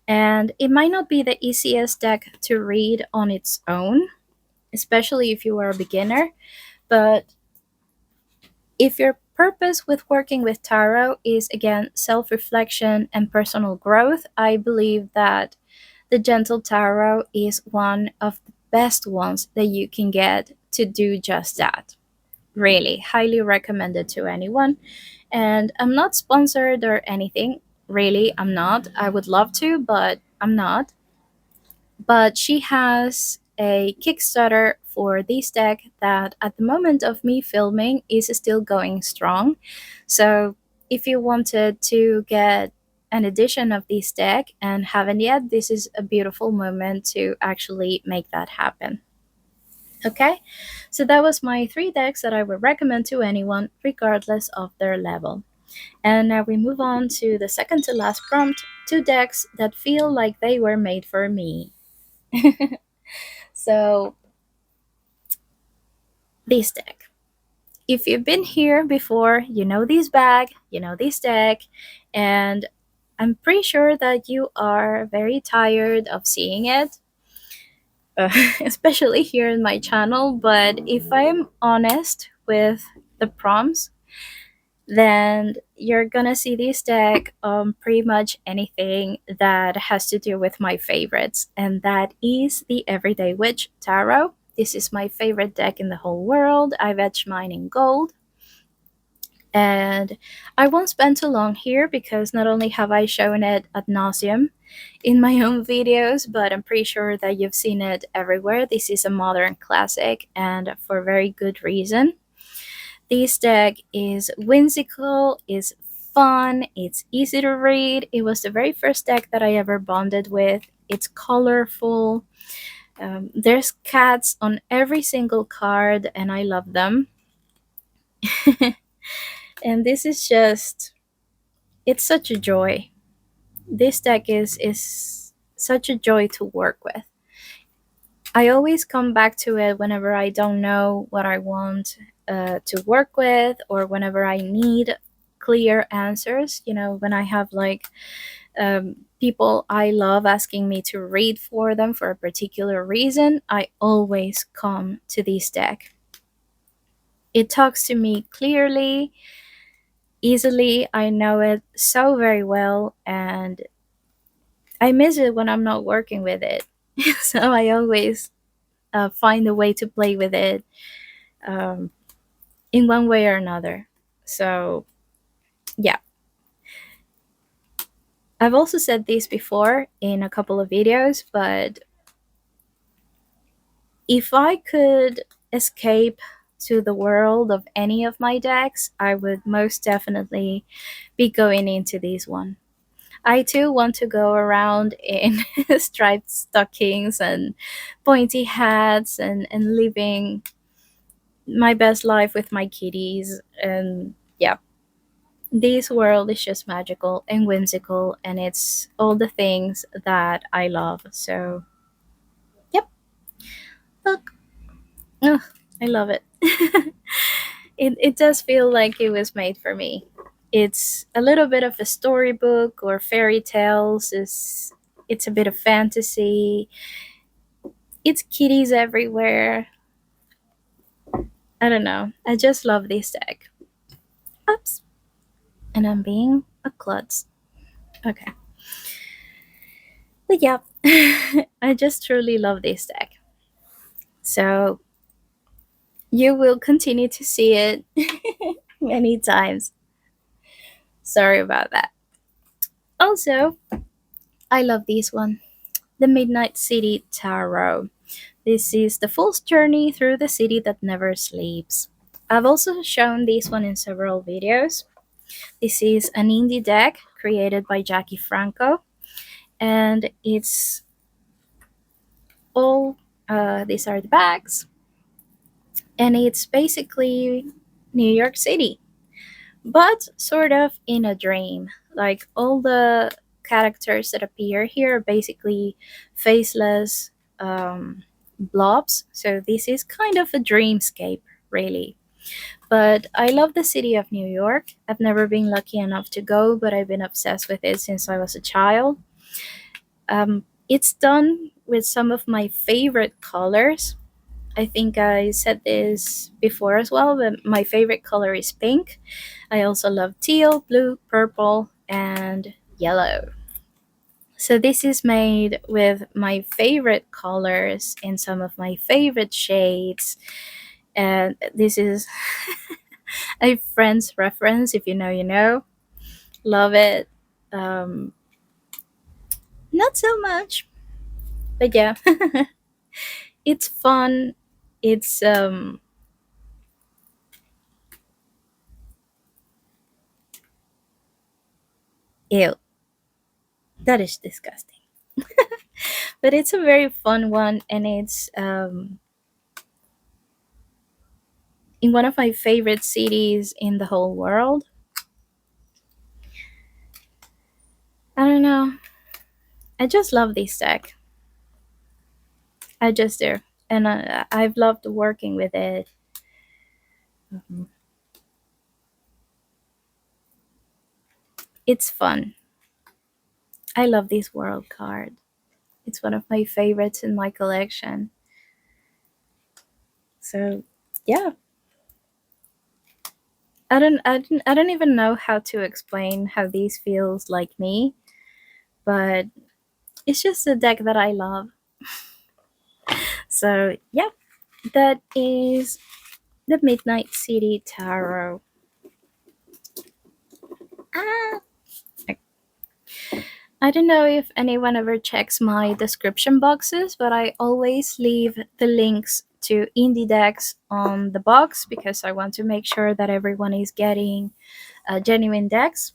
And it might not be the easiest deck to read on its own, especially if you are a beginner, but if your purpose with working with tarot is again self reflection and personal growth, I believe that the Gentle Tarot is one of the best ones that you can get to do just that. Really, highly recommended to anyone. And I'm not sponsored or anything. Really, I'm not. I would love to, but I'm not. But she has a Kickstarter for this deck that at the moment of me filming is still going strong. So if you wanted to get an edition of this deck and haven't yet, this is a beautiful moment to actually make that happen. Okay, so that was my 3 decks that I would recommend to anyone, regardless of their level. And now we move on to the second to last prompt, 2 decks that feel like they were made for me. So, this deck. If you've been here before, you know this bag, you know this deck, and I'm pretty sure that you are very tired of seeing it, especially here in my channel. But if I'm honest with the prompts, then you're gonna see this deck on pretty much anything that has to do with my favorites, and that is the Everyday Witch Tarot. This is my favorite deck in the whole world. I've etched mine in gold. And I won't spend too long here because not only have I shown it ad nauseum in my own videos, but I'm pretty sure that you've seen it everywhere. This is a modern classic, and for very good reason. This deck is whimsical, is fun, it's easy to read. It was the very first deck that I ever bonded with. It's colorful. There's cats on every single card, and I love them. And this is just, it's such a joy. This deck is such a joy to work with. I always come back to it whenever I don't know what I want to work with, or whenever I need clear answers. You know, when I have like people I love asking me to read for them for a particular reason, I always come to this deck. It talks to me clearly, easily. I know it so very well, and I miss it when I'm not working with it. So I always find a way to play with it um, in one way or another. So, yeah. I've also said this before in a couple of videos, but if I could escape to the world of any of my decks, I would most definitely be going into this one. I too want to go around in striped stockings and pointy hats, and living my best life with my kitties. And yeah, this world is just magical and whimsical, and it's all the things that I love. So, yep, look. Ugh, I love it. It does feel like it was made for me. It's a little bit of a storybook or fairy tales. It's a bit of fantasy. It's kitties everywhere. I don't know. I just love this deck. Oops. And I'm being a klutz. Okay. But yeah, I just truly love this deck. So you will continue to see it many times. Sorry about that. Also, I love this one, the Midnight City Tarot. This is the fool's journey through the city that never sleeps. I've also shown this one in several videos. This is an indie deck created by Jackie Franco, and it's all these are the backs, and it's basically New York City, but sort of in a dream. Like all the characters that appear here are basically faceless blobs. So this is kind of a dreamscape, really. But I love the city of New York. I've never been lucky enough to go, but I've been obsessed with it since I was a child. It's done with some of my favorite colors. I think I said this before as well, but my favorite color is pink. I also love teal, blue, purple, and yellow. So this is made with my favorite colors in some of my favorite shades. And this is a Friends reference. If you know, you know. Love it. Um, Not so much, but yeah. It's fun. It's ew. That is disgusting. But it's a very fun one, and it's in one of my favorite cities in the whole world. I don't know. I just love this deck. I just do. And I've loved working with it. It's fun. I love this world card. It's one of my favorites in my collection. So yeah, I don't even know how to explain how these feels like me, but it's just a deck that I love. So yeah, that is the Midnight City Tarot. Ah, I don't know if anyone ever checks my description boxes, but I always leave the links to indie decks on the box because I want to make sure that everyone is getting genuine decks.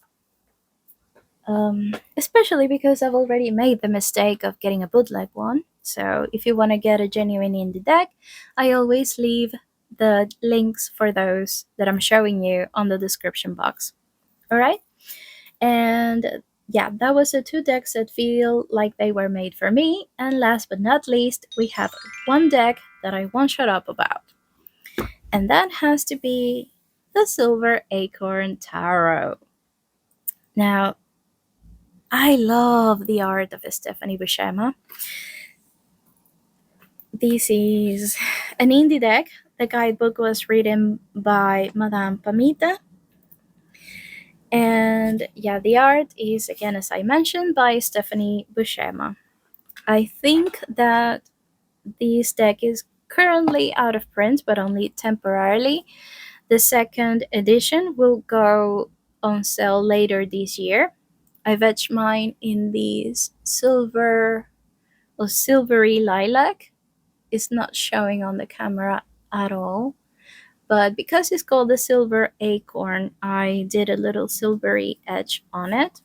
Especially because I've already made the mistake of getting a bootleg one. So if you want to get a genuine indie deck, I always leave the links for those that I'm showing you on the description box. All right? And yeah, that was the two decks that feel like they were made for me. And last but not least, we have one deck that I won't shut up about. And that has to be the Silver Acorn Tarot. Now, I love the art of Stephanie Buscema. This is an indie deck. The guidebook was written by Madame Pamita. And yeah, the art is, again, as I mentioned, by Stephanie Buscema. I think that this deck is currently out of print, but only temporarily. The second edition will go on sale later this year. I've etched mine in these silver or silvery lilac. It's not showing on the camera at all. But because it's called the Silver Acorn, I did a little silvery edge on it.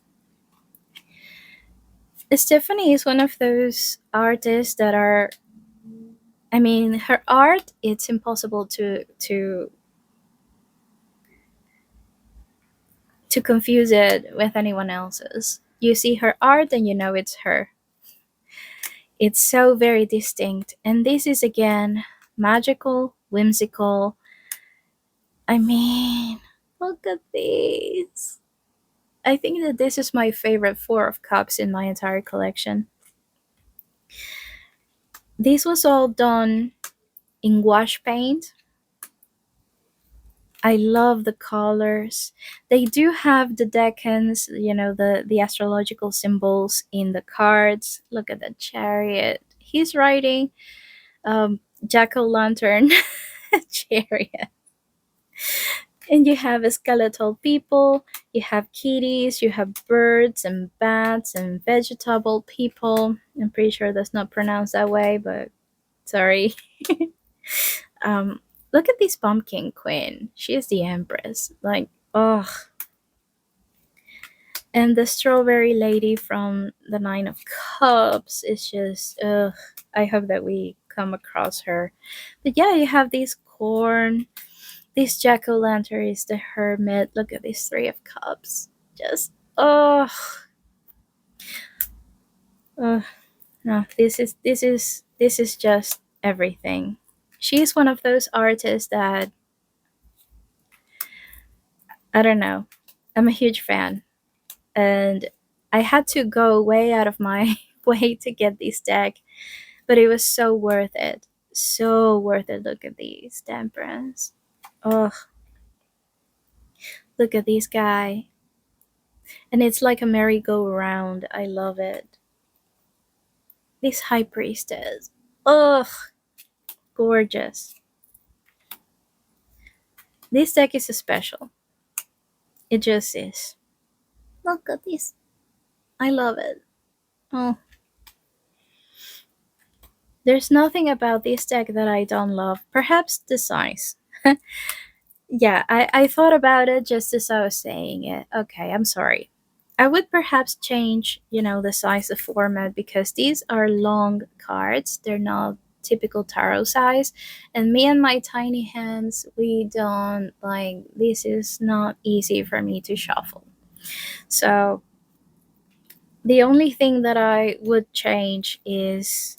Stephanie is one of those artists that are, I mean, her art, it's impossible to confuse it with anyone else's. You see her art and you know it's her. It's so very distinct. And this is again magical, whimsical. I mean, look at this. I think that this is my favorite Four of Cups in my entire collection. This was all done in wash paint. I love the colors. They do have the decans, the astrological symbols in the cards. Look at the chariot. He's riding jack o' lantern chariot. And you have skeletal people, you have kitties, you have birds and bats and vegetable people. I'm pretty sure that's not pronounced that way, but sorry. um, Look at this pumpkin queen. She is the empress. Like, oh. And the strawberry lady from the Nine of Cups is just, ugh. I hope that we come across her. But yeah, you have these corn. This jack-o'-lantern is the hermit. Look at these Three of Cups. Just, oh. Oh, no, this is just everything. She's one of those artists that, I don't know. I'm a huge fan. And I had to go way out of my way to get this deck, but it was so worth it. So worth it. Look at these temperance. Oh, look at this guy. And it's like a merry-go-round. I love it. This high priestess. Ugh, gorgeous. This deck is special. It just is. Look at this. I love it. Oh. There's nothing about this deck that I don't love. Perhaps the size. Yeah, I thought about it just as I was saying it. Okay, I'm sorry. I would perhaps change, the size of format because these are long cards. They're not typical tarot size. And me and my tiny hands, we don't like, this is not easy for me to shuffle. So the only thing that I would change is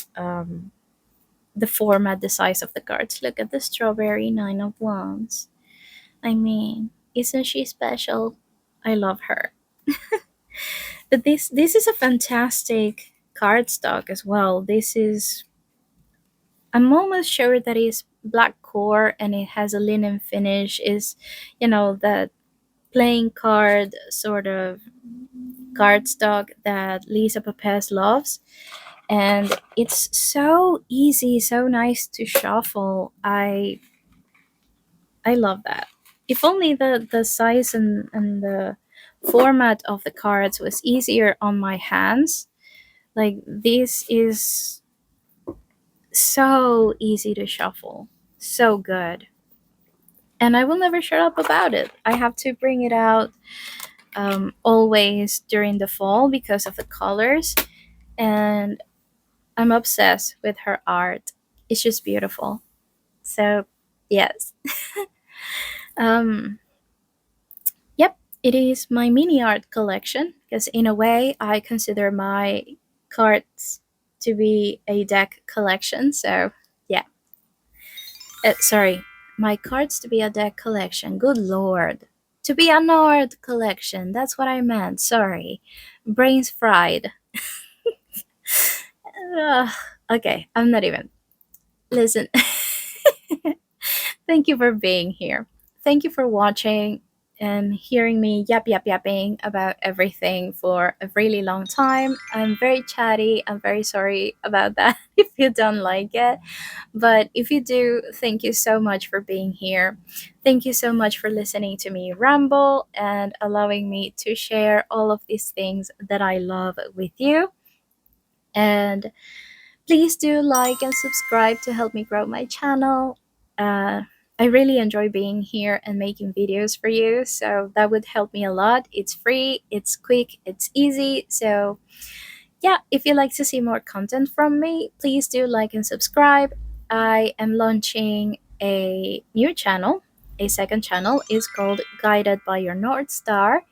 the format, the size of the cards. Look at the strawberry Nine of Wands. I mean, isn't she special? I love her. But this is a fantastic cardstock as well. This is, I'm almost sure that is black core and it has a linen finish. Is, you know, that playing card sort of cardstock that Lisa Papez loves. And it's so easy, so nice to shuffle. I love that. If only the size and the format of the cards was easier on my hands. Like, this is so easy to shuffle. So good. And I will never shut up about it. I have to bring it out always during the fall because of the colors. And I'm obsessed with her art. It's just beautiful. So, yes. Um, yep, it is my mini art collection because, in a way, I consider my cards to be a deck collection. So, yeah. Sorry, my cards to be a deck collection. Good lord. To be an art collection. That's what I meant. Sorry. Brains fried. Ugh. Okay, I'm not even. Listen. Thank you for being here. Thank you for watching and hearing me yapping about everything for a really long time. I'm very chatty. I'm very sorry about that if you don't like it. But if you do, thank you so much for being here. Thank you so much for listening to me ramble and allowing me to share all of these things that I love with you. And please do like and subscribe to help me grow my channel. Uh, I really enjoy being here and making videos for you, so that would help me a lot. It's free, it's quick, it's easy. So, yeah, if you'd like to see more content from me, please do like and subscribe. I am launching a new channel. A second channel is called Guided by Your North Star,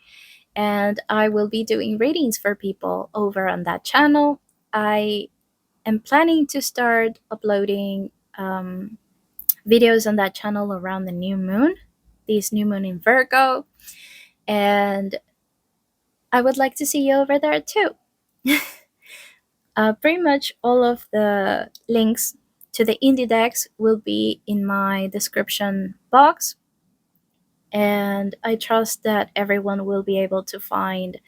and I will be doing readings for people over on that channel. I am planning to start uploading videos on that channel around the new moon, this new moon in Virgo, and I would like to see you over there too. Pretty much all of the links to the indie decks will be in my description box, and I trust that everyone will be able to find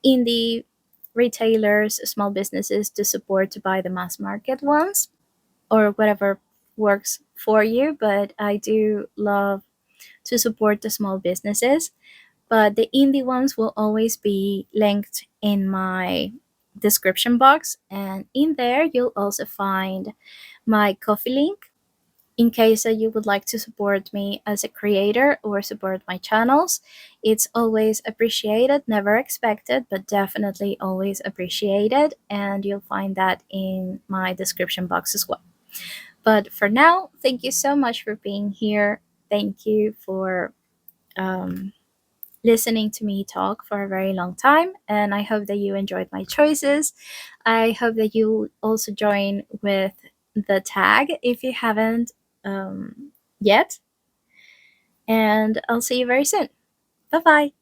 indie retailers, small businesses to support to buy the mass market ones or whatever works for you. But I do love to support the small businesses. But the indie ones will always be linked in my description box. And in there, you'll also find my coffee link in case that you would like to support me as a creator or support my channels. It's always appreciated, never expected, but definitely always appreciated. And you'll find that in my description box as well. But for now, thank you so much for being here. Thank you for listening to me talk for a very long time. And I hope that you enjoyed my choices. I hope that you also join with the tag if you haven't yet. And I'll see you very soon. Bye bye.